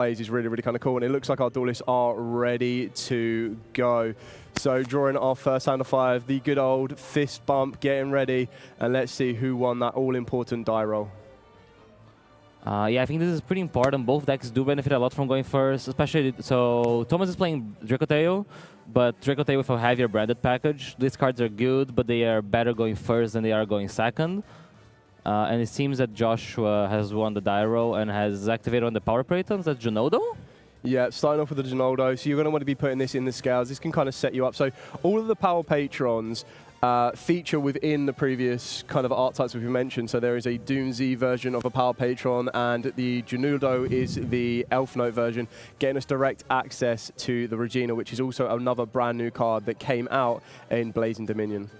is really, really kind of cool. And it looks like our duelists are ready to go. So drawing our first hand of 5, the good old fist bump, getting ready. And let's see who won that all-important die roll. Yeah, I think this is pretty important. Both decks do benefit a lot from going first, especially so Thomas is playing Dracotail, but Dracotail with a heavier branded package. These cards are good, but they are better going first than they are going second. And it seems that Joshua has won the die roll and has activated on the power patrons. That's Genodo? Yeah, starting off with the Genodo. So you're going to want to be putting this in the scales. This can kind of set you up. So all of the power patrons feature within the previous kind of archetypes we've mentioned. So there is a Doomsy version of a power patron, and the Genodo is the Elfnote version, getting us direct access to the Regina, which is also another brand new card that came out in Blazing Dominion.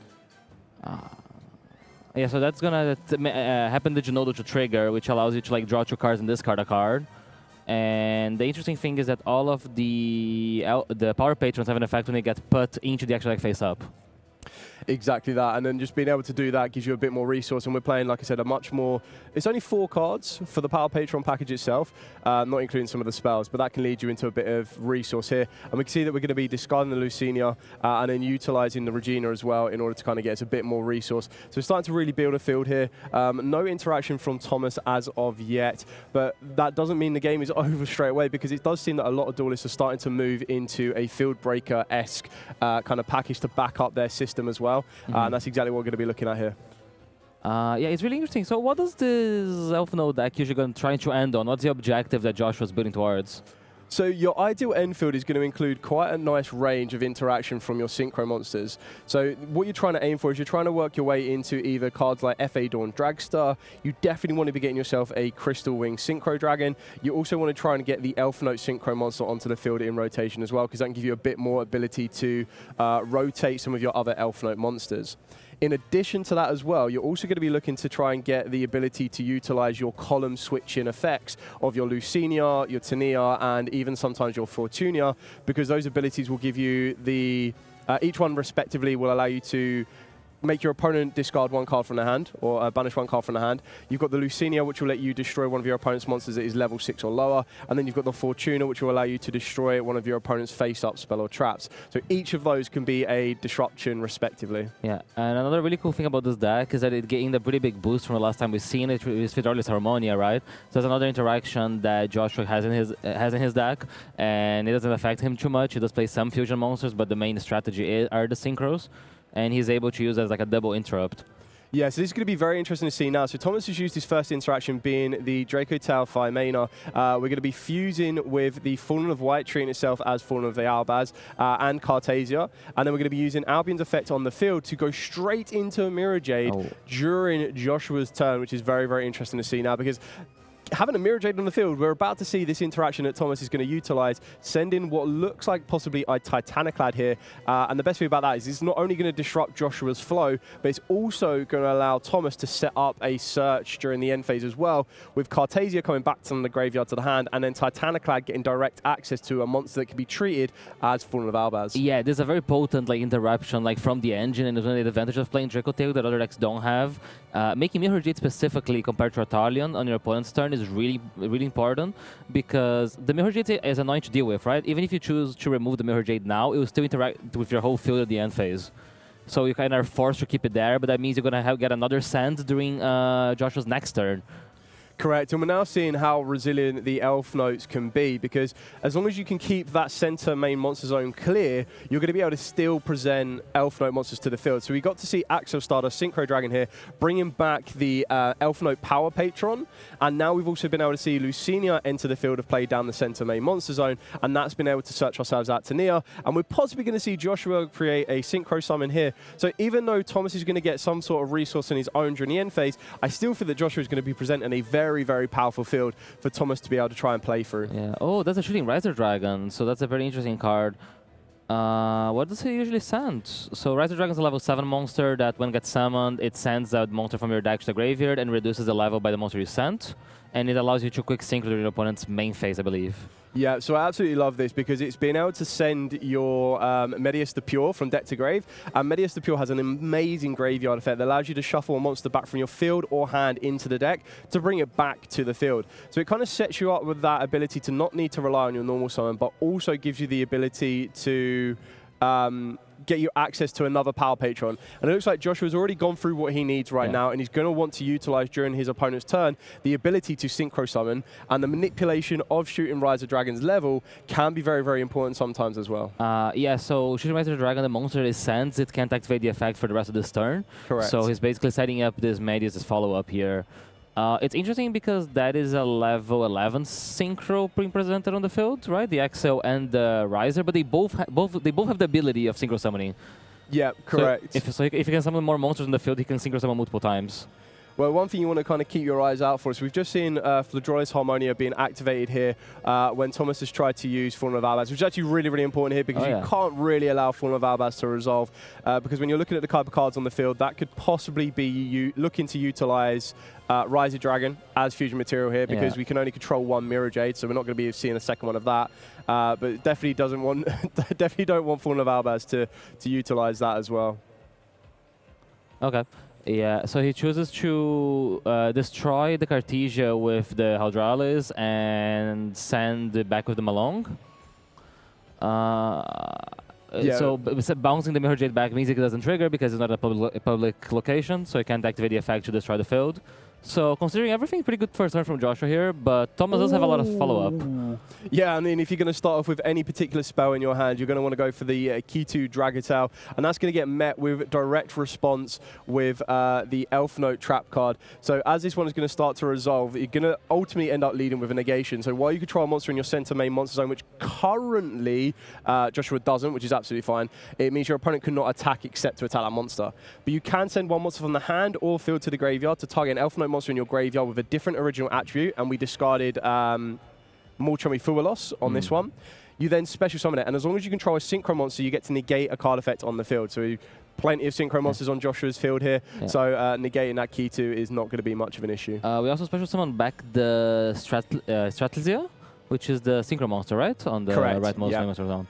Yeah, so that's gonna happen to Genodo to trigger, which allows you to like draw 2 cards and discard a card. And the interesting thing is that all of the power patrons have an effect when they get put into the actual deck face up. Exactly that, and then just being able to do that gives you a bit more resource, and we're playing, like I said, a much more... It's only 4 cards for the Power Patron package itself, not including some of the spells, but that can lead you into a bit of resource here. And we can see that we're going to be discarding the Lucinia and then utilising the Regina as well in order to kind of get us a bit more resource. So we're starting to really build a field here. No interaction from Thomas as of yet, but that doesn't mean the game is over straight away, because it does seem that a lot of duelists are starting to move into a field breaker-esque kind of package to back up their system as well. And that's exactly what we're going to be looking at here. Yeah, it's really interesting. So what does this Elfnote deck usually going to try to end on? What's the objective that Josh was building towards? So your ideal end field is going to include quite a nice range of interaction from your synchro monsters. So what you're trying to aim for is you're trying to work your way into either cards like F.A. Dawn Dragstar. You definitely want to be getting yourself a Crystal Wing Synchro Dragon. You also want to try and get the Elfnote Synchro monster onto the field in rotation as well, because that can give you a bit more ability to rotate some of your other Elfnote monsters. In addition to that as well, you're also going to be looking to try and get the ability to utilize your column switching effects of your Lucinia, your Tania, and even sometimes your Fortunia, because those abilities will give you the... each one respectively will allow you to make your opponent discard 1 card from their hand, or banish 1 card from their hand. You've got the Lucinia, which will let you destroy one of your opponent's monsters that is level 6 or lower. And then you've got the Fortuna, which will allow you to destroy one of your opponent's face-up spell or traps. So each of those can be a disruption, respectively. Yeah, and another really cool thing about this deck is that it's getting a pretty big boost from the last time we've seen it with Fidralis Harmonia, right? So there's another interaction that Joshua has in his deck, and it doesn't affect him too much. He does play some fusion monsters, but the main strategy are the synchros. And he's able to use it as like a double interrupt. Yeah, so this is going to be very interesting to see now. So Thomas has used his first interaction being the Dracotail 5 mana. We're going to be fusing with the Fallen of White, treating itself as Fallen of the Albaz, and Cartasia. And then we're going to be using Albion's effect on the field to go straight into a Mirror Jade during Joshua's turn, which is very, very interesting to see now, because having a Mirror Jade on the field, we're about to see this interaction that Thomas is going to utilize, send in what looks like possibly a Titaniclad here. And the best thing about that is it's not only going to disrupt Joshua's flow, but it's also going to allow Thomas to set up a search during the end phase as well, with Cartasia coming back from the graveyard to the hand, and then Titaniclad getting direct access to a monster that can be treated as Fallen of Albaz. Yeah, there's a very potent like interruption like from the engine, and there's one of the advantage of playing Dracotail that other decks don't have. Making Mirror Jade specifically compared to Atalion on your opponent's turn is really, really important, because the Mirror Jade is annoying to deal with, right? Even if you choose to remove the Mirror Jade now, it will still interact with your whole field at the end phase. So you kind of are forced to keep it there, but that means you're going to get another send during Joshua's next turn. Correct, and we're now seeing how resilient the Elfnotes can be, because as long as you can keep that center main monster zone clear, you're going to be able to still present Elfnote monsters to the field. So we got to see Axel Stardust Synchro Dragon here, bringing back the Elfnote Power Patron, and now we've also been able to see Lucinia enter the field of play down the center main monster zone, and that's been able to search ourselves out to Nia, and we're possibly going to see Joshua create a Synchro Summon here. So even though Thomas is going to get some sort of resource in his own during the end phase, I still feel that Joshua is going to be presenting a very, very powerful field for Thomas to be able to try and play through. Yeah. Oh, that's a Shooting Riser Dragon, so that's a very interesting card. What does he usually send? So Riser Dragon is a level 7 monster that when it gets summoned, it sends that monster from your deck to the graveyard and reduces the level by the monster you sent. And it allows you to quick sync to your opponent's main phase, I believe. Yeah, so I absolutely love this because it's being able to send your Medius the Pure from deck to grave. And Medius the Pure has an amazing graveyard effect that allows you to shuffle a monster back from your field or hand into the deck to bring it back to the field. So it kind of sets you up with that ability to not need to rely on your normal summon, but also gives you the ability to get you access to another power patron. And it looks like Joshua's already gone through what he needs right now, and he's going to want to utilize during his opponent's turn the ability to synchro summon, and the manipulation of shooting Rise of Dragon's level can be very, very important sometimes as well. Yeah, so shooting Rise of Dragon, the monster it sends, it can't activate the effect for the rest of this turn. Correct. So he's basically setting up this Medius as follow-up here. It's interesting because that is a level 11 synchro being presented on the field, right? The Exo and the Riser, but they both have the ability of synchro summoning. Yeah, correct. So if you can summon more monsters in the field, he can synchro summon multiple times. Well, one thing you want to kind of keep your eyes out for is we've just seen Flodrolis Harmonia being activated here when Thomas has tried to use Fallen of Albaz, which is actually really, really important here because you can't really allow Fallen of Albaz to resolve because when you're looking at the type of cards on the field, that could possibly be you looking to utilize Rise of Dragon as fusion material here because we can only control one Mirror Jade, so we're not going to be seeing a second one of that. But definitely don't want Fallen of Albaz to utilize that as well. Okay. Yeah, so he chooses to destroy the Cartesia with the Hydralis and send it back with the Malong. So bouncing the Mirror Jade back means it doesn't trigger because it's not a public location, so it can't activate the effect to destroy the field. So considering everything, pretty good first turn from Joshua here, but Thomas does have a lot of follow-up. Yeah, I mean, if you're going to start off with any particular spell in your hand, you're going to want to go for the Key 2 Dracotail, and that's going to get met with direct response with the Elfnote trap card. So as this one is going to start to resolve, you're going to ultimately end up leading with a negation. So while you control a monster in your center main monster zone, which currently Joshua doesn't, which is absolutely fine, it means your opponent cannot attack except to attack that monster. But you can send one monster from the hand or field to the graveyard to target an Elfnote monster in your graveyard with a different original attribute, and we discarded Molchami Fualos on this one. You then special summon it, and as long as you control a synchro monster, you get to negate a card effect on the field. So plenty of synchro monsters on Joshua's field here, so negating that Key 2 is not going to be much of an issue. We also special summon back the Stratlzia, which is the synchro monster, right? On the right monster zone.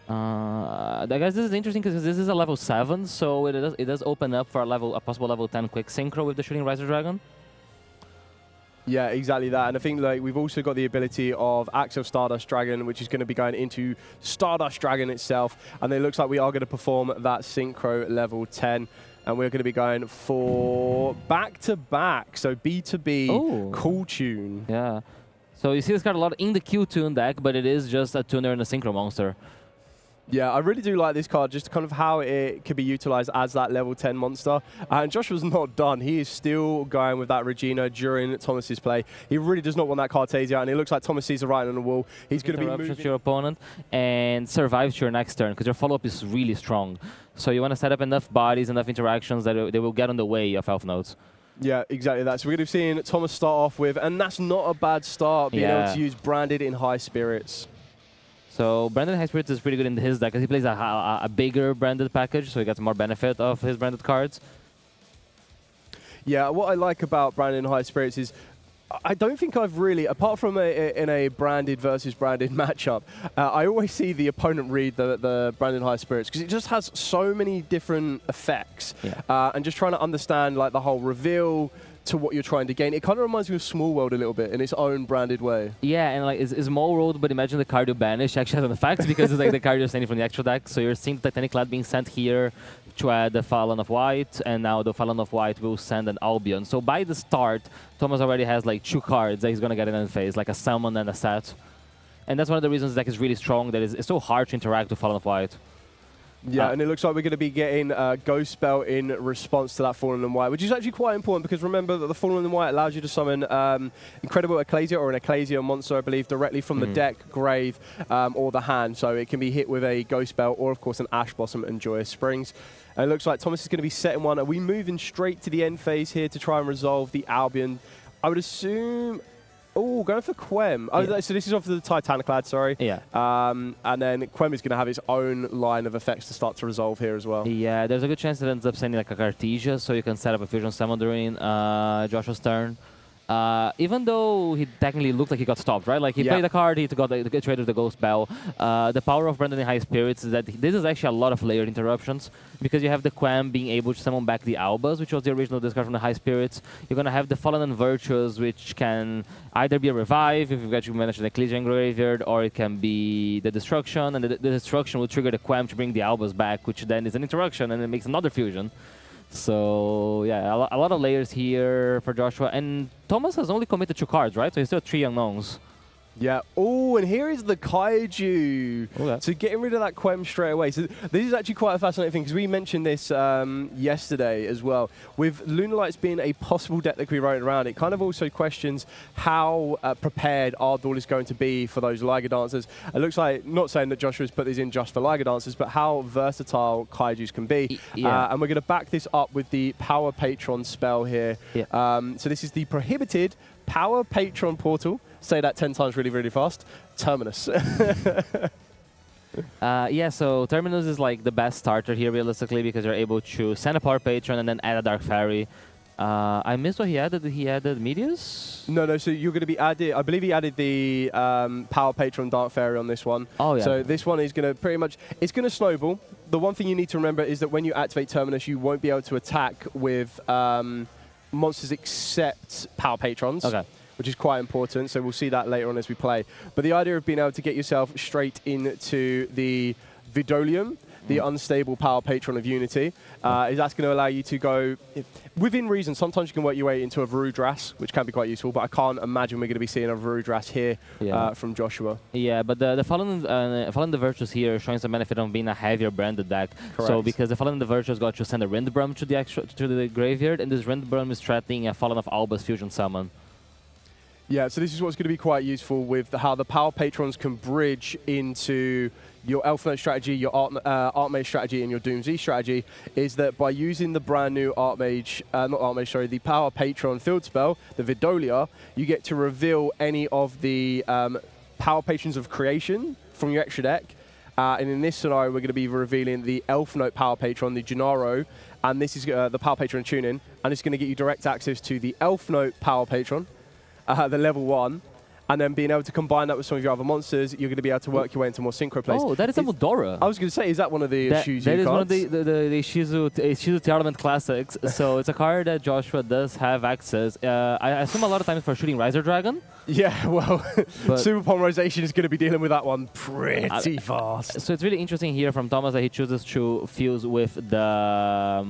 Guys, this is interesting because this is a level 7, so it does open up for a possible level 10 quick synchro with the shooting Rise of Dragon. Yeah, exactly that. And I think like we've also got the ability of Axel Stardust Dragon, which is going to be going into Stardust Dragon itself. And it looks like we are going to perform that synchro level 10. And we're going to be going for back-to-back, so B2B, Cool Tune. Yeah. So you see this card a lot in the Q-Tune deck, but it is just a tuner and a synchro monster. Yeah, I really do like this card, just kind of how it could be utilized as that level 10 monster. And Joshua's not done. He is still going with that Regina during Thomas's play. He really does not want that Cartesia, and it looks like Thomas sees the writing on the wall. He's going to be moving to your opponent and survive to your next turn, because your follow-up is really strong. So you want to set up enough bodies, enough interactions that they will get on the way of Elfnote. Yeah, exactly that. So we're going to be seeing Thomas start off with, and that's not a bad start, being able to use Branded in High Spirits. So Branded High Spirits is pretty good in his deck because he plays a bigger branded package, so he gets more benefit of his branded cards. Yeah, what I like about Branded High Spirits is I don't think I've really, apart from in a branded versus branded matchup, I always see the opponent read the Branded High Spirits because it just has so many different effects. And just trying to understand like the whole reveal to what you're trying to gain. It kind of reminds me of Small World a little bit in its own branded way. Yeah, and like it's Small World, but imagine the card you banish actually has an effect because it's like the card you're sending from the extra deck. So you're seeing the Titanic Lad being sent here to add the Fallen of White, and now the Fallen of White will send an Albion. So by the start, Thomas already has like 2 cards that he's going to get in end phase, like a Summon and a Set. And that's one of the reasons the deck is really strong, that it's so hard to interact with Fallen of White. Yeah, and it looks like we're going to be getting Ghost Spell in response to that Fallen in White, which is actually quite important because remember that the Fallen in White allows you to summon Incredible Ecclesia or an Ecclesia monster, I believe, directly from the deck, grave, or the hand. So it can be hit with a Ghost Spell or, of course, an Ash Blossom and Joyous Springs. And it looks like Thomas is going to be setting one. Are we moving straight to the end phase here to try and resolve the Albion? I would assume... Oh, going for Quem. Oh, so this is off the Titanic Lad, sorry. Yeah. And then Quem is going to have its own line of effects to start to resolve here as well. Yeah, there's a good chance it ends up sending like a Cartesia, so you can set up a Fusion Summon during Joshua's turn. even though he technically looked like he got stopped, right? Like he played the card, he got the trade with the Ghost Bell. The power of Brandon in High Spirits is that this is actually a lot of layered interruptions because you have the Quam being able to summon back the Albas, which was the original discard from the High Spirits. You're going to have the Fallen and Virtuous, which can either be a revive if you've actually managed an Ecclesian Graveyard, or it can be the Destruction, and the Destruction will trigger the Quam to bring the Albas back, which then is an interruption, and it makes another fusion. So, yeah, a lot of layers here for Joshua. And Thomas has only committed 2 cards, right? So he's still 3 unknowns. Yeah. Oh, and here is the Kaiju. Okay. So getting rid of that Quem straight away. So this is actually quite a fascinating thing because we mentioned this yesterday as well. With Lunar Lights being a possible deck that could be running around, it kind of also questions how prepared our duel is going to be for those Liger Dancers. It looks like, not saying that Joshua's put these in just for Liger Dancers, but how versatile Kaijus can be. Yeah. And we're going to back this up with the Power Patron spell here. Yeah. So this is the prohibited Power Patron portal. Say that 10 times really, really fast. Terminus. Yeah, so Terminus is like the best starter here, realistically, because you're able to send a Power Patron and then add a Dark Fairy. I missed what he added. He added Medius? No, so you're going to be added, I believe he added the Power Patron Dark Fairy on this one. Oh, yeah. So this one is going to pretty much, it's going to snowball. The one thing you need to remember is that when you activate Terminus, you won't be able to attack with monsters except Power Patrons. Okay. Which is quite important, so we'll see that later on as we play. But the idea of being able to get yourself straight into the Vidolium, the unstable Power Patron of Unity, is that's going to allow you to go, within reason, sometimes you can work your way into a Varudras, which can be quite useful, but I can't imagine we're going to be seeing a Varudras here from Joshua. Yeah, but the Fallen the Virtues here showing some benefit on being a heavier branded deck. Correct. So because the Fallen the Virtues got to send a Rindbrum to the graveyard, and this Rindbrum is threatening a Fallen of Albus fusion summon. Yeah, so this is what's going to be quite useful with how the Power Patrons can bridge into your Elfnote strategy, your Archmage strategy, and your Doomsday strategy, is that by using the brand new the Power Patron field spell, the Vidolia, you get to reveal any of the Power Patrons of Creation from your extra deck. And in this scenario, we're going to be revealing the Elfnote Power Patron, the Gennaro, and this is the Power Patron Tuning, and it's going to get you direct access to the Elfnote Power Patron, the level 1, and then being able to combine that with some of your other monsters, you're going to be able to work your way into more synchro plays. Oh, that is a Mudora. I was going to say, is that one of the Shizu That is cards? one of the Shizu Tournament Classics. So it's a card that Joshua does have access. I assume a lot of times for shooting Riser Dragon. Yeah, well, Super Polymerization is going to be dealing with that one pretty fast. So it's really interesting here from Thomas that he chooses to fuse with the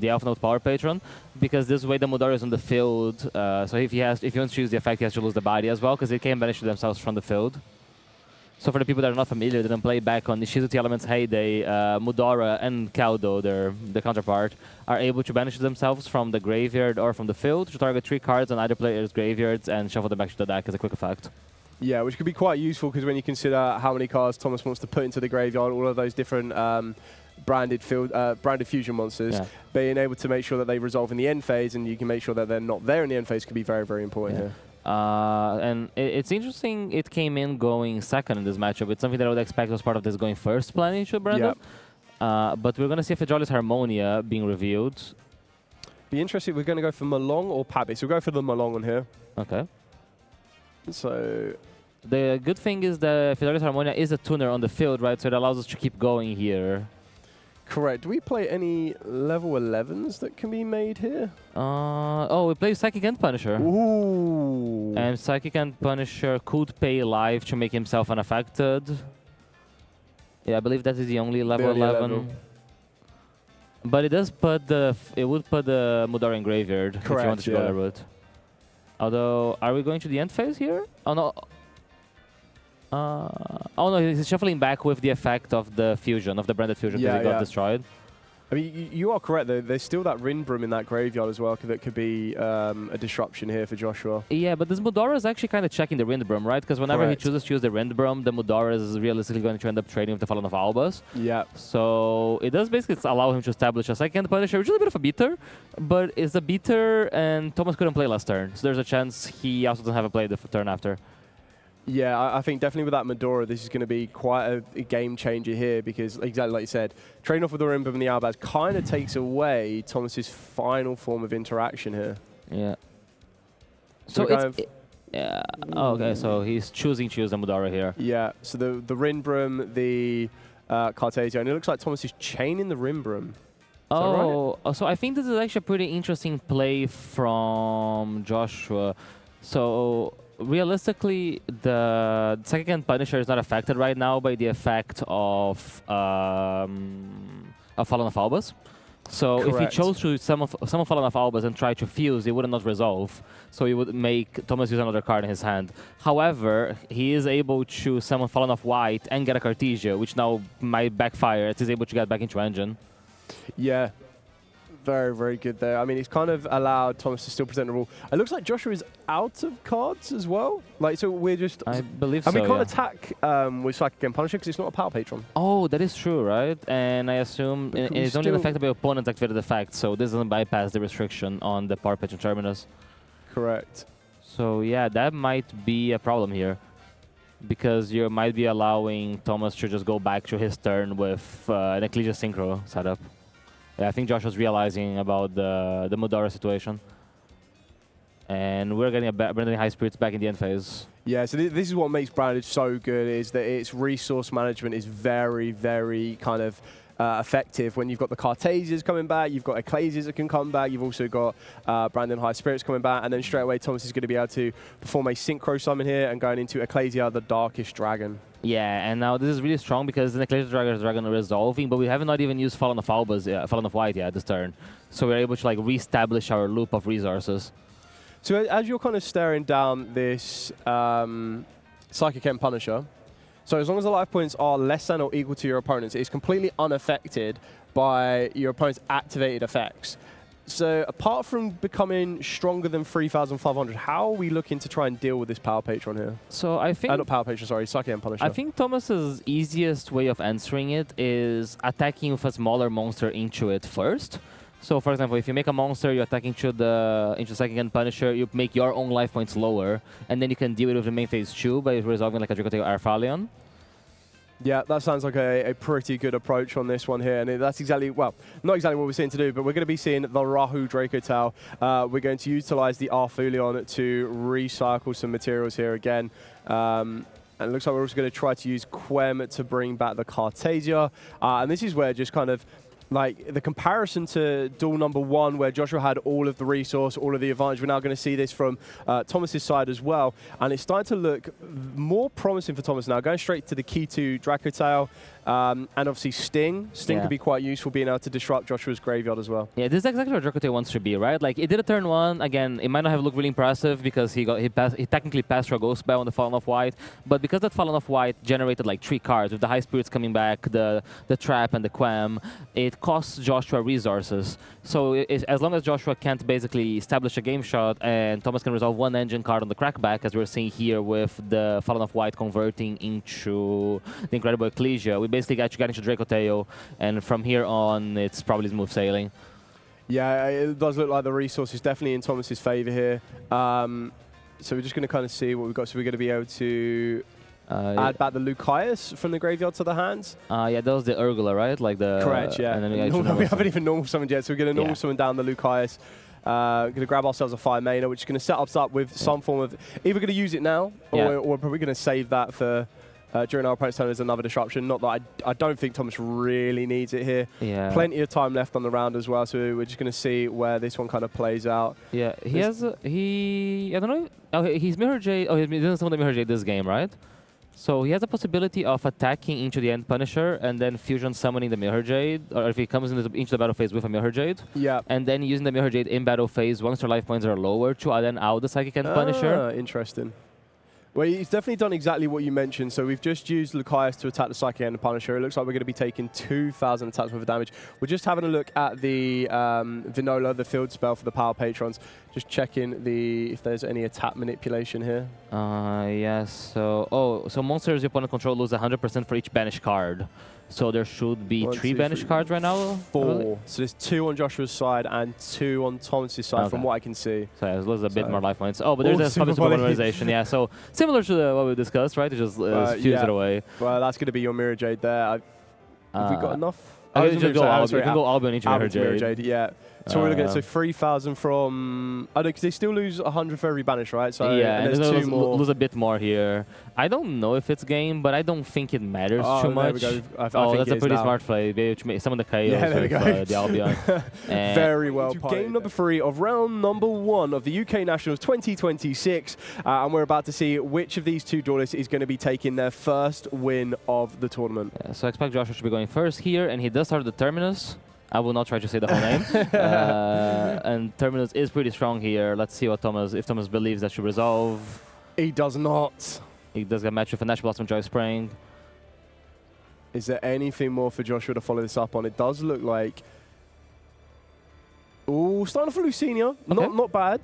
Elfnote Power Patron, because this way the Mudora is on the field. So if he wants to use the effect, he has to lose the body as well, because they can banish themselves from the field. So for the people that are not familiar, they don't play back on the Shizu Elements Heyday, Mudora and Kaldo, the counterpart, are able to banish themselves from the graveyard or from the field to target 3 cards on either player's graveyards and shuffle them back to the deck as a quick effect. Yeah, which could be quite useful because when you consider how many cards Thomas wants to put into the graveyard, all of those different branded fusion monsters, being able to make sure that they resolve in the end phase and you can make sure that they're not there in the end phase could be very, very important here. And it's interesting it came in going second in this matchup. It's something that I would expect as part of this going first planning to Brandon. But we're going to see Fijolis Harmonia being revealed. Be interested, we're going to go for Malong or Pabi. So we'll go for the Malong on here. Okay. So the good thing is that Fijolis Harmonia is a tuner on the field, right? So it allows us to keep going here. Correct. Do we play any level 11s that can be made here? We play Psychic and Punisher. Ooh. And Psychic and Punisher could pay life to make himself unaffected. Yeah, I believe that is the only level 11. But it does put it would put the Mudora in graveyard. Correct, if you wanted to go that route. Although, are we going to the end phase here? Oh no. Oh no, he's shuffling back with the effect of the fusion, of the branded fusion, because he got destroyed. I mean, you are correct though. There's still that Rindbrum in that graveyard as well that could be a disruption here for Joshua. Yeah, but this Mudora is actually kind of checking the Rindbrum, right? Because whenever he chooses to use the Rindbrum, the Mudora is realistically going to end up trading with the Fallen of Albus. Yeah. So it does basically allow him to establish a second Punisher, which is a bit of a beater, but it's a beater and Thomas couldn't play last turn. So there's a chance he also doesn't have a play the turn after. Yeah, I think definitely with that Mudora, this is going to be quite a game changer here because, exactly like you said, trading off with the Rindbrum and the Albaz kind of takes away Thomas's final form of interaction here. Yeah. So it's... Yeah. Oh, okay, so he's choosing to use the Mudara here. Yeah, so the Rinbroom, the Cartesia, and it looks like Thomas is chaining the Rinbroom. Oh, right? So I think this is actually a pretty interesting play from Joshua. So realistically, the second Punisher is not affected right now by the effect of Fallen of Albus. So Correct. if he chose to summon Fallen of Albus and try to fuse, it would not resolve. So he would make Thomas use another card in his hand. However, he is able to summon Fallen of White and get a Cartesia, which now might backfire as he's able to get back into engine. Yeah, very, very good there. I mean, it's kind of allowed Thomas to still present the rule. It looks like Joshua is out of cards as well. Like, so we're just... I believe so, and we can't attack with Psychic and Punisher because it's not a Power Patron. Oh, that is true, right? And I assume it's only affected by opponent's activated effect, so this doesn't bypass the restriction on the Power Patron terminus. Correct. So yeah, that might be a problem here, because you might be allowing Thomas to just go back to his turn with an Ecclesia Synchro setup. Yeah, I think Josh was realizing about the Mudara situation. And we're getting a Brandon High Spirits back in the end phase. Yeah, so this is what makes Branded so good, is that its resource management is very, very kind of effective. When you've got the Cartesias coming back, you've got Ecclesias that can come back, you've also got Brandon High Spirits coming back, and then straight away Thomas is going to be able to perform a Synchro Summon here and going into Ecclesia, the Darkest Dragon. Yeah, and now this is really strong because the Ecclesia Dragon are resolving, but we haven't not even used Fallen of Albus, Fallen of White yet this turn. So we're able to like reestablish our loop of resources. So as you're kind of staring down this Psychic End Punisher, so as long as the life points are less than or equal to your opponent's, it's completely unaffected by your opponent's activated effects. So apart from becoming stronger than 3,500, how are we looking to try and deal with this Power Patron here? So I think... not Power Patron, sorry, Psychic End Punisher. I think Thomas's easiest way of answering it is attacking with a smaller monster into it first. So for example, if you make a monster, you're attacking into Psychic End Punisher, you make your own life points lower, and then you can deal it with the main phase 2 by resolving like a Dracotail Arphalion. Yeah, that sounds like a pretty good approach on this one here. And that's exactly, well, not exactly what we're seeing to do, but we're going to be seeing the Rahu Dracotail. We're going to utilize the Arphalion to recycle some materials here again. And it looks like we're also going to try to use Quem to bring back the Cartesia. And this is where just kind of, like, the comparison to duel number 1, where Joshua had all of the resource, all of the advantage, we're now going to see this from Thomas's side as well. And it's starting to look more promising for Thomas now, going straight to the key to Dracotail. And obviously Sting. Sting could be quite useful, being able to disrupt Joshua's graveyard as well. Yeah, this is exactly what Dracotail wants to be, right? Like, it did a turn 1. Again, it might not have looked really impressive because he technically passed through a Ghost Bell on the Fallen of White. But because that Fallen of White generated like 3 cards, with the High Spirits coming back, the Trap, and the Quem, it costs Joshua resources. So as long as Joshua can't basically establish a game shot and Thomas can resolve 1 engine card on the Crackback, as we're seeing here with the Fallen of White converting into the Incredible Ecclesia, we basically got into Dracotail, and from here on, it's probably smooth sailing. Yeah, it does look like the resource is definitely in Thomas's favor here. So we're just going to kind of see what we've got. So we're going to be able to add back the Lucius from the graveyard to the hands. Yeah, that was the Urgula, right? Like the correct, yeah. And then we haven't even normal summoned yet, so we're going to normal summon down the Lucius. Going to grab ourselves a 5 mana, which is going to set us up with some form of... Either going to use it now, or we're probably going to save that for... during our opponent's turn as another disruption. Not that I don't think Thomas really needs it here. Yeah. Plenty of time left on the round as well, so we're just going to see where this one kind of plays out. Yeah, I don't know. Oh, he's Mirror Jade. Oh, he doesn't summon the Mirror Jade this game, right? So he has a possibility of attacking into the End Punisher and then fusion summoning the Mirror Jade, or if he comes into the battle phase with a Mirror Jade. Yeah. And then using the Mirror Jade in battle phase once their life points are lower to then out the Psychic End Punisher. Interesting. Well, he's definitely done exactly what you mentioned. So we've just used Lucius to attack the Psychic End Punisher. It looks like we're going to be taking 2,000 attacks worth of damage. We're just having a look at the Vinola, the field spell for the Power Patrons. Just checking if there's any attack manipulation here. Yes. So monsters your opponent control lose 100% for each banished card. So there should be 3 banished cards right now? 4. So there's 2 on Joshua's side and 2 on Thomas's side, from what I can see. So yeah, there's a bit more life points. Oh, but there's a super polymerization, yeah. So similar to what we discussed, right? It just fuse it away. Well, that's going to be your Mirror Jade there. Have we got enough? You can go Albion each Mirror Jade. Yeah. So we're looking at 3,000 from. I know because they still lose 100 for every banish, right? So yeah, and there's two more. Lose a bit more here. I don't know if it's game, but I don't think it matters too much. There we go. I think that's a pretty now. smart play. Some of the chaos there we go. The Albion. Very well played. Game number 3 of round number 1 of the UK Nationals 2026, and we're about to see which of these two duelists is going to be taking their first win of the tournament. Yeah, so I expect Joshua to be going first here, and he does start the Terminus. I will not try to say the whole name. And Terminus is pretty strong here. Let's see what if Thomas believes that should resolve. He does not. He does get matched with a Natural Blossom Joy Spring. Is there anything more for Joshua to follow this up on? It does look like... Ooh, starting off with Lucinia. Okay. Not bad.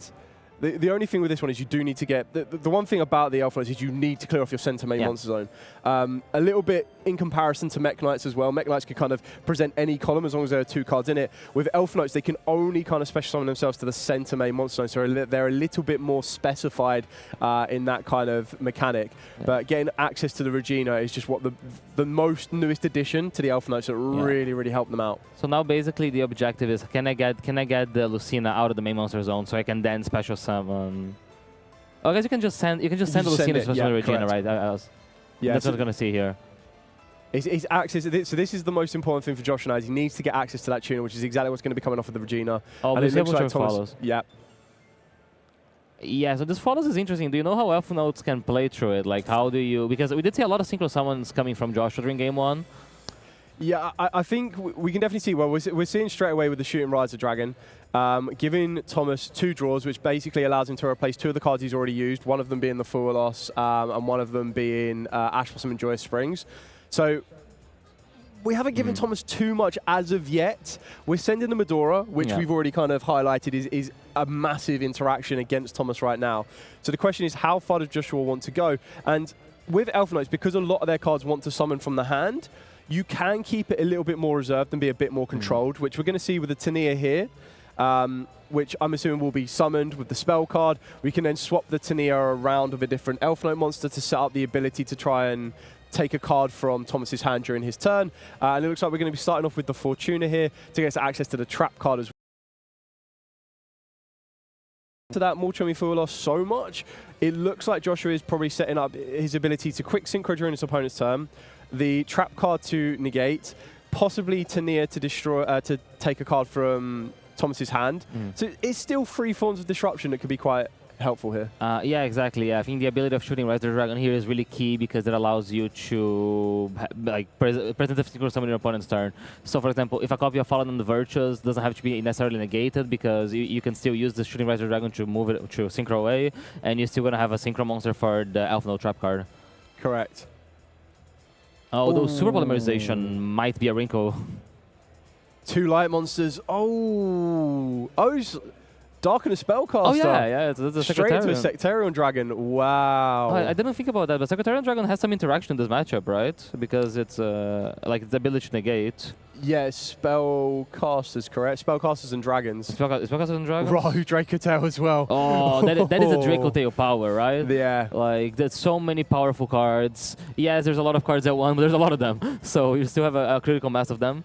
The only thing with this one is you do need to get... The one thing about the Elfnote is you need to clear off your center main monster zone. A little bit in comparison to Mech Knights as well. Mech Knights can kind of present any column as long as there are 2 cards in it. With Elfnotes, they can only kind of special summon themselves to the center main monster zone, so they're a little bit more specified in that kind of mechanic. Yeah. But getting access to the Regina is just what the most newest addition to the Elfnotes that really helped them out. So now basically the objective is can I get the Lucina out of the main monster zone so I can then special summon. Oh, I guess you can just send the Lucina to the Regina, right? Yeah, that's what we're gonna see here. It's access. So this is the most important thing for Josh and I. He needs to get access to that tuner, which is exactly what's going to be coming off of the Regina. Oh, and it looks like follows. Yeah. Yeah, so this follows is interesting. Do you know how Elfnotes can play through it? Like, how do you... Because we did see a lot of synchro summons coming from Joshua during game 1. Yeah, I think we can definitely see, well, we're seeing straight away with the Shooting Riser Dragon, giving Thomas 2 draws, which basically allows him to replace 2 of the cards he's already used, one of them being the Fuelos, and one of them being Ash Blossom and Joyous Springs. So we haven't given Thomas too much as of yet. We're sending the Medora, which we've already kind of highlighted is a massive interaction against Thomas right now. So the question is, how far does Joshua want to go? And with Elfnotes, because a lot of their cards want to summon from the hand, you can keep it a little bit more reserved and be a bit more controlled, which we're going to see with the Tania here, which I'm assuming will be summoned with the spell card. We can then swap the Tania around with a different Elfnote monster to set up the ability to try and take a card from Thomas's hand during his turn. And it looks like we're going to be starting off with the Fortuna here to get access to the trap card as well. To that Molchemi Fuelos so much, it looks like Joshua is probably setting up his ability to quick synchro during his opponent's turn, the trap card to negate, possibly Tania to destroy, to take a card from Thomas's hand. So it's still 3 forms of disruption that could be quite helpful here. Yeah, exactly. Yeah. I think the ability of Shooting Riser Dragon here is really key because it allows you to present a synchro summon your opponent's turn. So, for example, if a copy of Fallen on the Virtues doesn't have to be necessarily negated because you can still use the Shooting Riser Dragon to move it to synchro away, and you're still going to have a synchro monster for the Elfnote trap card. Correct. Although Super Polymerization might be a wrinkle. 2 light monsters. Oh, Darken a Spellcaster. Oh, yeah, it's a straight to a Sectarian Dragon. Wow. Oh, I didn't think about that, but Sectarian Dragon has some interaction in this matchup, right? Because it's like its ability to negate. Yeah, Spellcasters, correct? Spellcasters and Dragons. Spellcasters and Dragons? Right, Dracotail as well. Oh, that is a Dracotail power, right? Yeah. Like, there's so many powerful cards. Yes, there's a lot of cards at one, but there's a lot of them. So you still have a critical mass of them.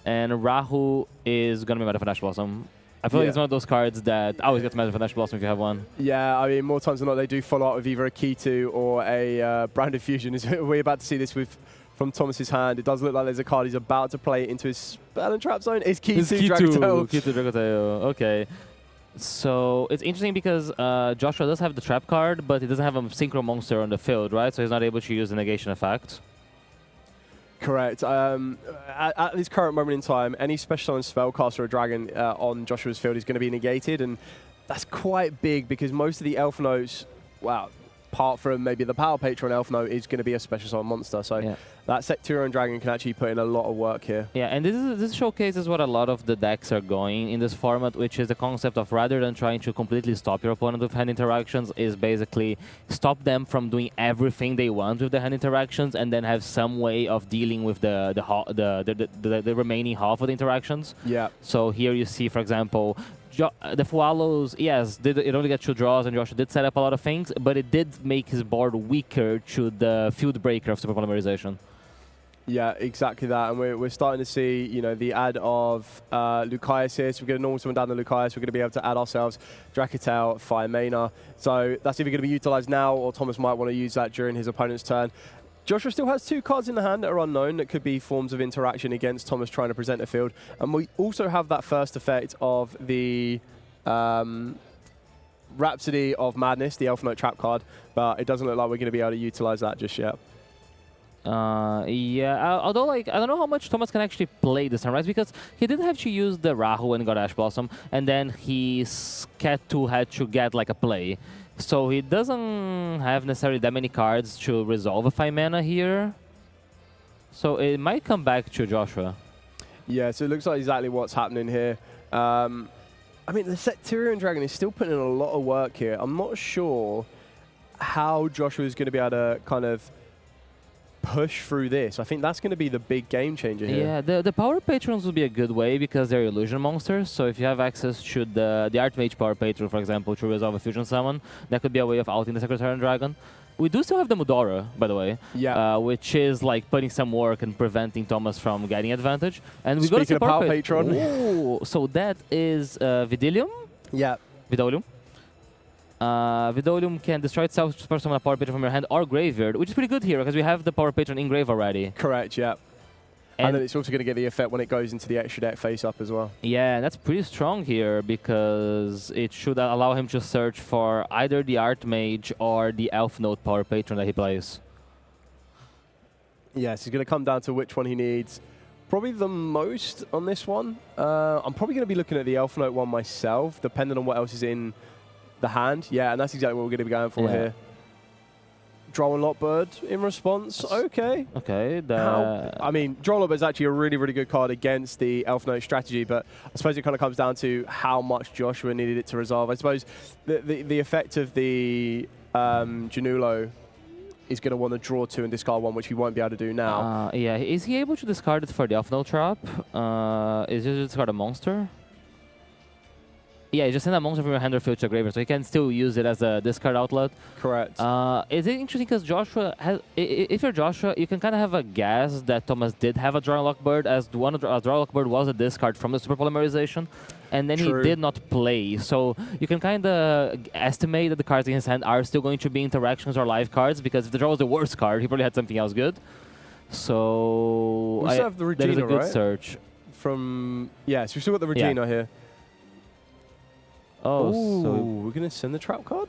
And Rahu is going to be mad for Ash Blossom. I feel like it's one of those cards that always gets mad for Ash Blossom if you have one. Yeah, I mean, more times than not, they do follow up with either a Key2 or a Branded Fusion. We're about to see this from Thomas's hand. It does look like there's a card he's about to play into his Spell and Trap Zone. It's Key2 Dracotail. Key2 Dracotail, okay. So it's interesting because Joshua does have the trap card, but he doesn't have a synchro monster on the field, right? So he's not able to use the negation effect. Correct. At this current moment in time, any special and spellcaster or dragon on Joshua's field is going to be negated, and that's quite big because most of the Elfnotes, wow, apart from maybe the Power Patron Elfnote, is going to be a special summon monster. So that Sectarian Dragon can actually put in a lot of work here. Yeah, and this showcases what a lot of the decks are going in this format, which is the concept of rather than trying to completely stop your opponent with hand interactions, is basically stop them from doing everything they want with the hand interactions and then have some way of dealing with the remaining half of the interactions. Yeah. So here you see, for example, the Fualos, yes, it only got 2 draws, and Joshua did set up a lot of things, but it did make his board weaker to the Field Breaker of Super Polymerization. Yeah, exactly that. And we're starting to see, you know, the add of Lucaeus here. So we're going to normal summon down the Lucaeus. We're going to be able to add ourselves Dracotail, Fire Mana. So that's either going to be utilized now, or Thomas might want to use that during his opponent's turn. Joshua still has 2 cards in the hand that are unknown that could be forms of interaction against Thomas trying to present a field. And we also have that first effect of the Rhapsody of Madness, the Elfnote trap card, but it doesn't look like we're going to be able to utilize that just yet. Yeah, although like I don't know how much Thomas can actually play this time, right? Because he did have to use the Rahu and got Ash Blossom, and then his Cat 2 had to get like a play. So he doesn't have necessarily that many cards to resolve a 5 mana here. So it might come back to Joshua. Yeah, so it looks like exactly what's happening here. I mean, the Sectarian Dragon is still putting in a lot of work here. I'm not sure how Joshua is going to be able to kind of push through this. I think that's going to be the big game changer here. Yeah, the Power Patrons would be a good way because they're illusion monsters. So if you have access to the Archmage Power Patron, for example, to resolve a fusion summon, that could be a way of outing the Secretarian Dragon. We do still have the Mudora, by the way, which is like putting some work and preventing Thomas from getting advantage. And we got Speaking of Power Patron. Ooh, so that is Vidilium? Yeah. Vidolium. Vidolium can destroy itself, just summon a Power Patron from your hand or graveyard, which is pretty good here because we have the Power Patron in grave already. Correct, yeah. And then it's also going to get the effect when it goes into the extra deck face up as well. Yeah, and that's pretty strong here because it should allow him to search for either the Archmage or the Elfnote Power Patron that he plays. Yes, it's going to come down to which one he needs. Probably the most on this one. I'm probably going to be looking at the Elfnote one myself, depending on what else is in the hand. Yeah, and that's exactly what we're going to be going for here. Droll and Lockbird in response. Okay. Okay. I mean, Droll and Lockbird is actually a really, really good card against the Elfnote strategy, but I suppose it kind of comes down to how much Joshua needed it to resolve. I suppose the effect of the Janulo is going to want to draw 2 and discard 1, which he won't be able to do now. Yeah, is he able to discard it for the Elfnote trap? Is he discard a monster? Yeah, you just send a monster from your hand or field to a graveyard, so you can still use it as a discard outlet. Correct. Is it interesting because Joshua has, if you're Joshua, you can kind of have a guess that Thomas did have a Draw and Lockbird, as Draw and Lockbird was a discard from the Super Polymerization, and then he did not play. So you can kind of estimate that the cards in his hand are still going to be interactions or live cards, because if the draw was the worst card, he probably had something else good. So we still have the Regina, that is a good right? search. From yes, we've still got the Regina here. Oh, so we're going to send the trap card?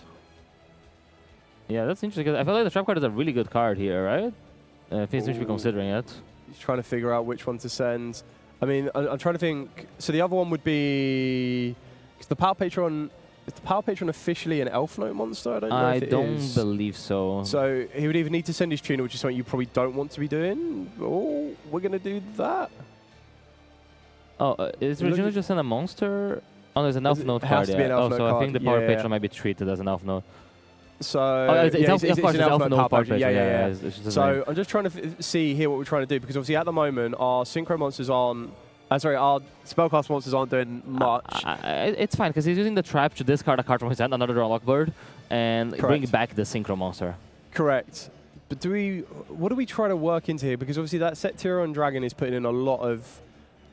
Yeah, that's interesting, because I feel like the trap card is a really good card here, right? Things we should be considering it. He's trying to figure out which one to send. I mean, I'm trying to think. So the other one would be... Is the Power Patron officially an Elfnote monster? I don't know if it is. I don't believe so. So he would either need to send his tuner, which is something you probably don't want to be doing, or we're going to do that. Oh, is Regina just in a monster? Oh, there's an Elfnote card. It has to be an Elfnote so I think the Power card. Patron might be treated as an Elfnote. So it's an Elfnote Power Patron. Yeah. So I'm just trying to see here what we're trying to do, because obviously at the moment our Synchro monsters aren't... our Spellcast monsters aren't doing much. It's fine, because he's using the trap to discard a card from his hand, another Draw Lockbird, and bring back the Synchro monster. Correct. But what do we try to work into here? Because obviously that Sectarian Dragon is putting in a lot of...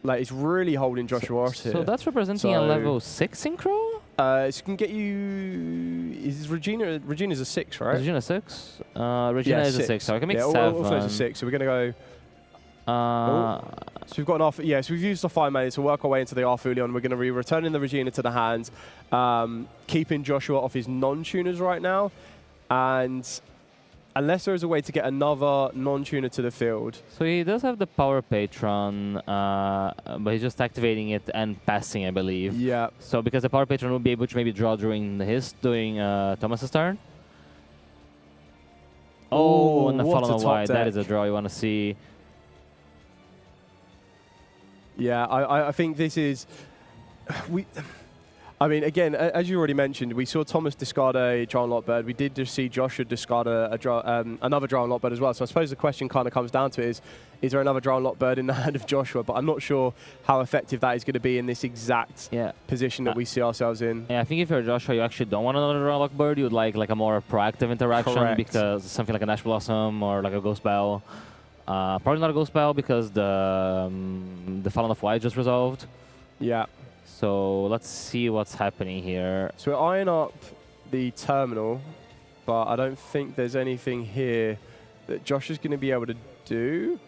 Like, it's really holding Joshua Ross here. So that's representing a level 6 Synchro? It can get you... Is Regina's a 6, right? Is Regina 6? Regina is a 6, so I can make 7. Elfnote's a 6, so we're going to go... So we've got an Arthur... Yeah, so we've used the 5 mana to work our way into the Arthulion. We're going to be returning the Regina to the hand, keeping Joshua off his non-tuners right now, and... Unless there is a way to get another non-tuner to the field. So he does have the Power Patron, but he's just activating it and passing, I believe. Yeah. So because the Power Patron will be able to maybe draw during Thomas's turn. Oh, and the Fallen Wide. That is a draw you want to see. Yeah, I think this is... I mean, again, as you already mentioned, we saw Thomas discard a Draw and Lockbird. We did just see Joshua discard another Draw and Lockbird as well. So I suppose the question kind of comes down to is there another Draw and Lockbird in the hand of Joshua? But I'm not sure how effective that is going to be in this exact position that we see ourselves in. Yeah, I think if you're Joshua, you actually don't want another Draw and Lockbird. You'd like a more proactive interaction, because something like an Ash Blossom or like a Ghost Bell. Probably not a ghost spell because the Fallen of White just resolved. Yeah. So let's see what's happening here. So we're eyeing up the terminal, but I don't think there's anything here that Josh is going to be able to do.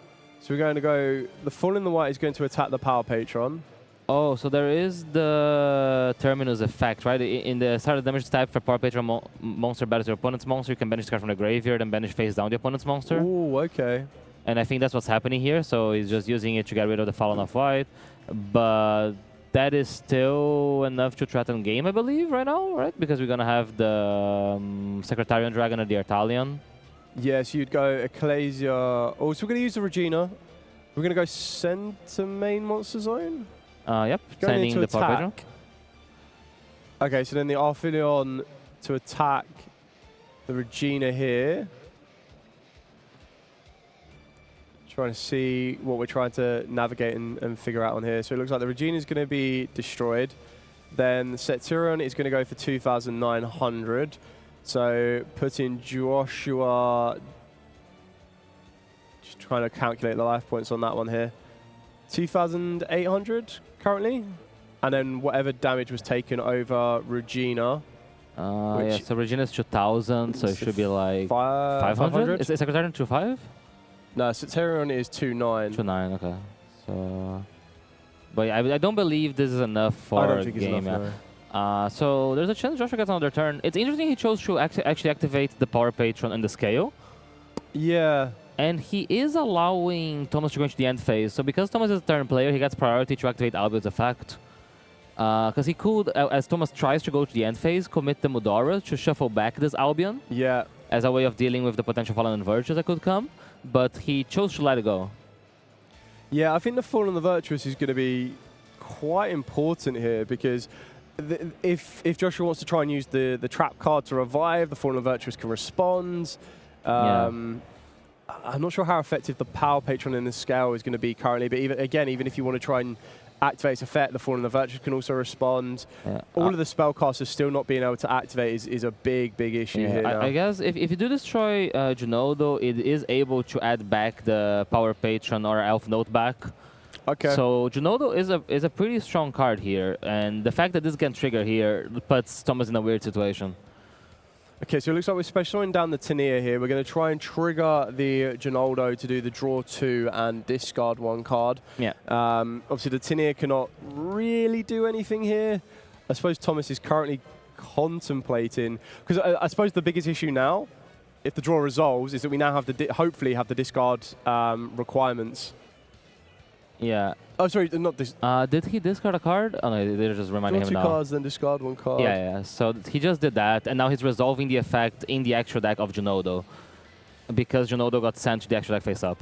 So we're going to go, the Fallen in the White is going to attack the Power Patron. Oh, so there is the Terminus effect, right? In the start of damage type for Power Patron monster battles your opponent's monster, you can banish the card from the graveyard and banish face down the opponent's monster. Oh, okay. And I think that's what's happening here, so he's just using it to get rid of the Fallen of White. But that is still enough to threaten game, I believe, right now, right? Because we're going to have the Secretarian Dragon and the Artalion. Yes, you'd go Ecclesia. Oh, so we're going to use the Regina. We're going to go center main monster zone. Yep, Going sending into the Power Patron. attack. Okay, so then the Artalion to attack the Regina here. Trying to see what we're trying to navigate and figure out on here. So it looks like the Regina is going to be destroyed. Then the Septurion is going to go for 2,900. So putting Joshua, just trying to calculate the life points on that one here. 2,800 currently. And then whatever damage was taken over Regina. Yeah, so Regina's 2,000, so it should be like 500? Is Secretarian 2.5? No, Septurion is 2.9. 2.9, okay. So, but yeah, I don't believe this is enough for I don't think a game. it's enough, no. So there's a chance Joshua gets another turn. It's interesting he chose to actually activate the Power Patron and the Scale. Yeah. And he is allowing Thomas to go into the end phase. So because Thomas is a turn player, he gets priority to activate Albion's effect. Because he could, as Thomas tries to go to the end phase, commit the Mudora to shuffle back this Albion. Yeah. As a way of dealing with the potential Fallen and Virtues that could come. But he chose to let it go. Yeah, I think the Fallen the Virtuous is going to be quite important here because if Joshua wants to try and use the trap card to revive, the Fallen the Virtuous can respond. I'm not sure how effective the Power Patron in the scale is going to be currently, but even if you want to try and activate its effect, the Fallen the Virtuous can also respond. Yeah. All of the spellcasters still not being able to activate is a big issue here now. I guess if you do destroy Junodo, it is able to add back the Power Patron or Elfnote back. Okay. So Junodo is a pretty strong card here, and the fact that this can trigger here puts Thomas in a weird situation. Okay, so it looks like we're specialing down the Tania here. We're going to try and trigger the Ginaldo to do the draw 2 and discard 1 card. Yeah. Obviously, the Tania cannot really do anything here. I suppose Thomas is currently contemplating, because I suppose the biggest issue now, if the draw resolves, is that we now have to hopefully have the discard requirements. Yeah. Oh, sorry, not this. Did he discard a card? Oh, no, they're just reminding him now. Draw 2 cards, then discard 1 card. Yeah. So he just did that, and now he's resolving the effect in the extra deck of Junodo, because Junodo got sent to the extra deck face up.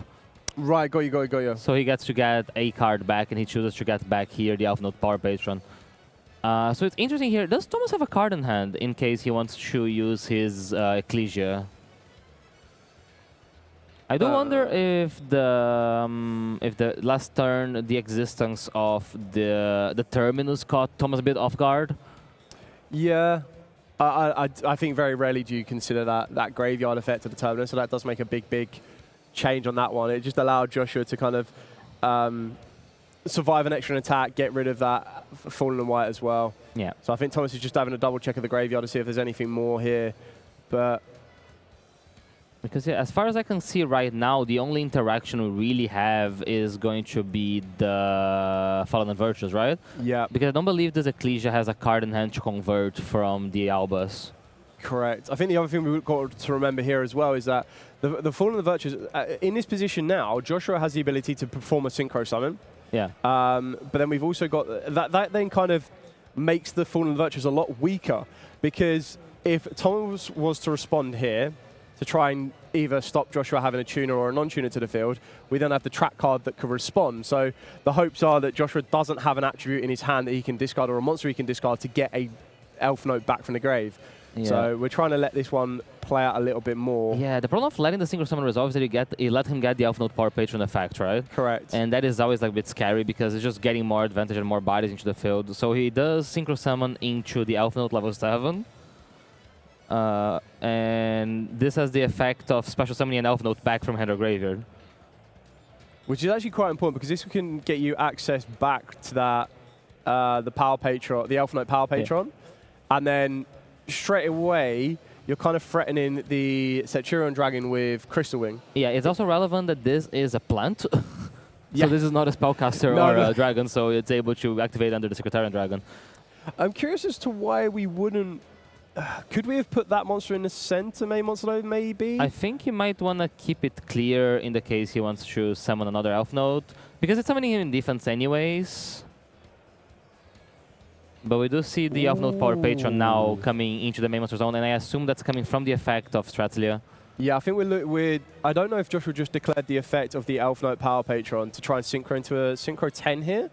Right, got you. So he gets to get a card back, and he chooses to get back here the Elfnote Power Patron. So it's interesting here. Does Thomas have a card in hand in case he wants to use his Ecclesia? I do wonder if the last turn, the existence of the Terminus caught Thomas a bit off guard. Yeah, I think very rarely do you consider that graveyard effect of the Terminus, so that does make a big change on that one. It just allowed Joshua to kind of survive an extra attack, get rid of that Fallen and White as well. Yeah. So I think Thomas is just having a double check of the graveyard to see if there's anything more here, but. Because yeah, as far as I can see right now, the only interaction we really have is going to be the Fallen and Virtues, right? Yeah. Because I don't believe this Ecclesia has a card in hand to convert from the Albus. Correct. I think the other thing we've got to remember here as well is that the Fallen and Virtues, in this position now, Joshua has the ability to perform a Synchro Summon. Yeah. But then we've also got, that then kind of makes the Fallen and Virtues a lot weaker, because if Thomas was to respond here, to try and either stop Joshua having a tuner or a non-tuner to the field, we then have the trap card that could respond. So the hopes are that Joshua doesn't have an attribute in his hand that he can discard or a monster he can discard to get a Elfnote back from the grave. Yeah. So we're trying to let this one play out a little bit more. Yeah, the problem of letting the Synchro Summon resolve is that you let him get the Elfnote Power Patron effect, right? Correct. And that is always like a bit scary because it's just getting more advantage and more bodies into the field. So he does Synchro Summon into the Elfnote level 7. And this has the effect of special summoning an Elfnote back from hand or graveyard. Which is actually quite important because this can get you access back to that the Power Patron, the Elfnote Power Patron, and then straight away you're kind of threatening the Centurion Dragon with Crystal Wing. Yeah, it's also relevant that this is a plant. So this is not a spellcaster or a dragon, so it's able to activate under the Secretarian Dragon. I'm curious as to why we wouldn't. Could we have put that monster in the center main monster node, maybe? I think you might want to keep it clear in the case he wants to summon another Elfnote, because it's summoning him in defense anyways. But we do see the Elfnote Power Patron now coming into the main monster zone, and I assume that's coming from the effect of Stratlia. Yeah, I think we're I don't know if Joshua just declared the effect of the Elfnote Power Patron to try and synchro into a Synchro 10 here.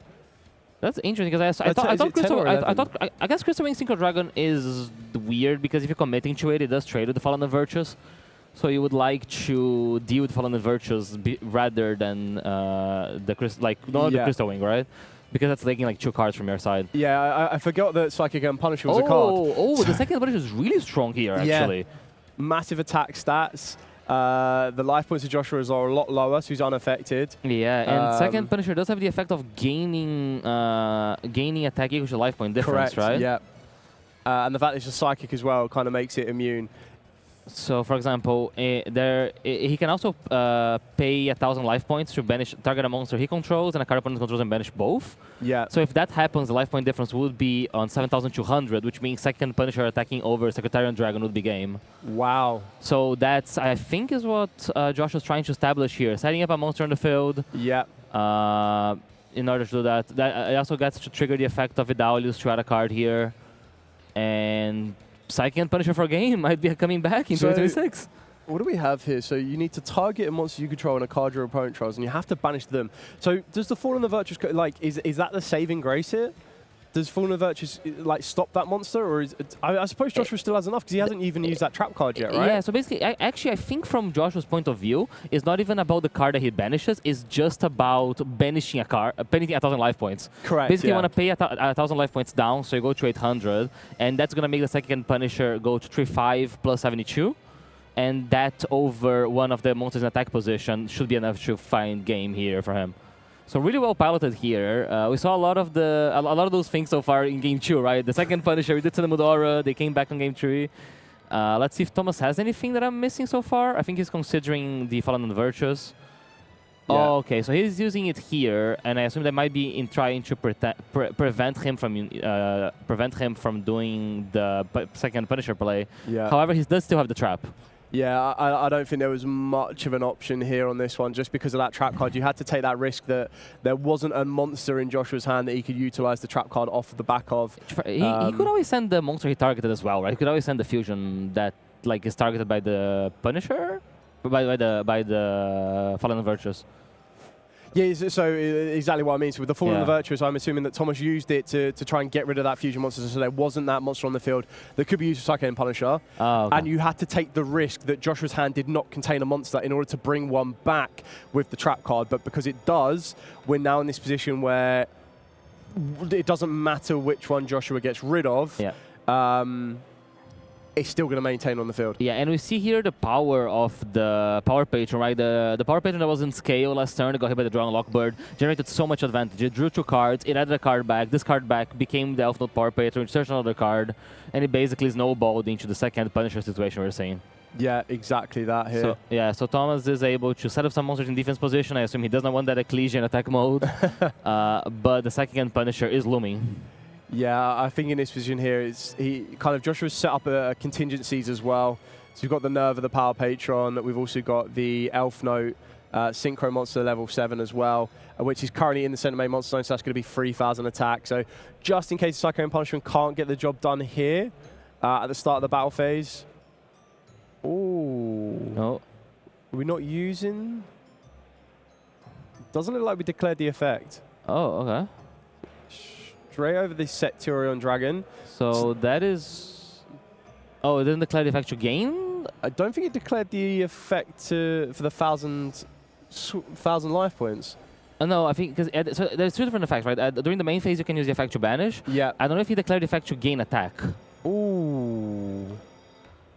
That's interesting because I guess Crystal Wing Synchro Dragon is weird because if you're committing to it, it does trade with the Fallen Virtues. So you would like to deal with Fallen Virtues rather than the Crystal Wing, right? Because that's taking like 2 cards from your side. Yeah, I forgot that Psychic and Punisher was a card. Oh, the second Punisher is really strong here, actually. Yeah. Massive attack stats. The life points of Joshua are a lot lower, so he's unaffected. Yeah, and second Punisher does have the effect of gaining attack equal to life point difference, right? Yeah. And the fact that it's a Psychic as well kind of makes it immune. So, for example, he can also pay 1,000 life points to banish target a monster he controls and a card opponent controls and banish both. Yeah. So if that happens, the life point difference would be on 7,200, which means second Punisher attacking over Secretarian Dragon would be game. Wow. So that's, I think, is what Josh was trying to establish here. Setting up a monster on the field. Yeah. In order to do that. It also gets to trigger the effect of Vidalius to add a card here. And Psychic and Punisher for a game might be coming back in 2026. What do we have here? So you need to target a monster you control and a card your opponent controls, and you have to banish them. So does the Fallen Virtues, like, is that the saving grace here? Does Fallen Virtues like stop that monster, or is I suppose Joshua still has enough because he hasn't even used that trap card yet, right? Yeah. So basically, actually, I think from Joshua's point of view, it's not even about the card that he banishes. It's just about banishing a card, banishing 1,000 life points. Correct. Basically, yeah. you want to pay 1,000 life points down, so you go to 800, and that's gonna make the second Punisher go to 3/5 plus 72. And that over one of the monsters in attack position should be enough to find game here for him. So really well piloted here. We saw a lot of those things so far in game 2, right? The second Punisher, we did Cinnamon Aura, they came back on game 3. Let's see if Thomas has anything that I'm missing so far. I think he's considering the Fallen Virtues. Yeah. Oh, okay, so he's using it here, and I assume that might be in trying to prevent him from doing the second Punisher play. Yeah. However, he does still have the trap. Yeah, I don't think there was much of an option here on this one, just because of that trap card. You had to take that risk that there wasn't a monster in Joshua's hand that he could utilize the trap card off the back of. He could always send the monster he targeted as well, right? He could always send the fusion that like is targeted by the Punisher, by the Fallen Virtues. Yeah, so exactly what I mean. So with the Fallen Virtues, I'm assuming that Thomas used it to try and get rid of that fusion monster, so there wasn't that monster on the field that could be used for Psychic and Punisher. Oh, okay. And you had to take the risk that Joshua's hand did not contain a monster in order to bring one back with the trap card. But because it does, we're now in this position where it doesn't matter which one Joshua gets rid of. Yeah. It's still going to maintain on the field. Yeah, and we see here the power of the Power Patron, right? The Power Patron that was in scale last turn, it got hit by the Draw and Lockbird, generated so much advantage. It drew 2 cards, it added a card back, this card back became the Elfnote Power Patron, searched another card, and it basically snowballed into the second Punisher situation we're seeing. Yeah, exactly that here. So Thomas is able to set up some monsters in defense position. I assume he does not want that Ecclesia in attack mode, but the second Punisher is looming. Yeah, I think in this position here, Joshua's set up contingencies as well. So we've got the Nerve of the Power Patron. We've also got the Elfnote Synchro Monster level 7 as well, which is currently in the center main monster zone, so that's going to be 3,000 attack. So just in case Psycho and Punishment can't get the job done here at the start of the battle phase. Ooh. No. Are we not using? Doesn't look like we declared the effect. Oh, okay. Straight over the Secturion Dragon. So that is... Oh, it didn't declare the effect to gain? I don't think it declared the effect for the 1,000 life points. No, I think because so there's 2 different effects, right? During the main phase, you can use the effect to banish. Yeah. I don't know if he declared the effect to gain attack. Ooh.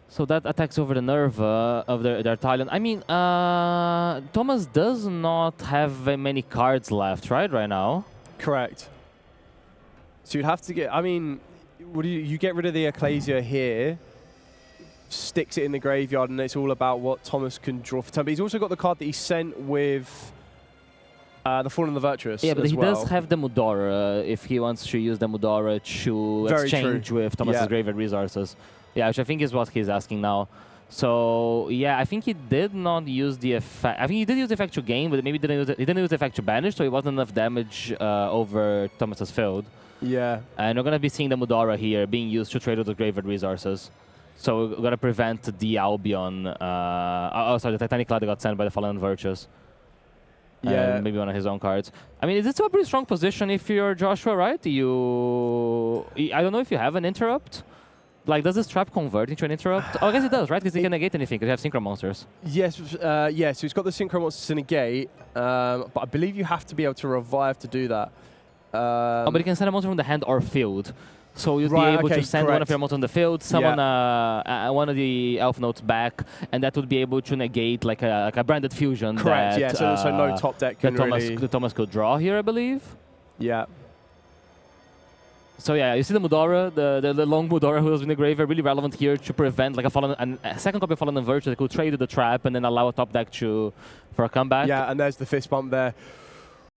So that attacks over the Nerva of the Italian. I mean, Thomas does not have very many cards left, right now? Correct. So you'd have to get, I mean, you get rid of the Ecclesia here, sticks it in the graveyard, and it's all about what Thomas can draw for turn. But he's also got the card that he sent with the Fallen and the Virtuous. Yeah, but as he well. does have the Mudora if he wants to use the Mudora to Very exchange true. with Thomas's Yeah. graveyard resources. Yeah, which I think is what he's asking now. So yeah, I think he did not use the effect. I think he did use the effect to gain, but maybe he didn't use the effect to banish, so it wasn't enough damage over Thomas's field. Yeah. And we're gonna be seeing the Mudora here being used to trade with the graveyard resources. So we're gonna prevent the Albion. Sorry, the Titanic Cloud that got sent by the Fallen Virtues. Yeah. And maybe one of his own cards. I mean, it's still a pretty strong position if you're Joshua, right? I don't know if you have an interrupt. Like, does this trap convert into an interrupt? Oh, I guess it does, right? Because it can negate anything, because you have Synchro Monsters. Yes, yeah, so he's got the Synchro Monsters to negate, but I believe you have to be able to revive to do that. But you can send a monster from the hand or field. So you'd Right, be able okay, to send one of your monsters on the field, summon one of the Elfnotes back, and that would be able to negate like a branded fusion. Correct, that, yeah, so no top deck can that Thomas could draw here, I believe. Yeah. So yeah, you see the Mudora, the long Mudora who was in the graveyard, really relevant here to prevent like a second copy of Fallen and Virtue that could trade the trap and then allow a top deck for a comeback. Yeah, and there's the fist bump there.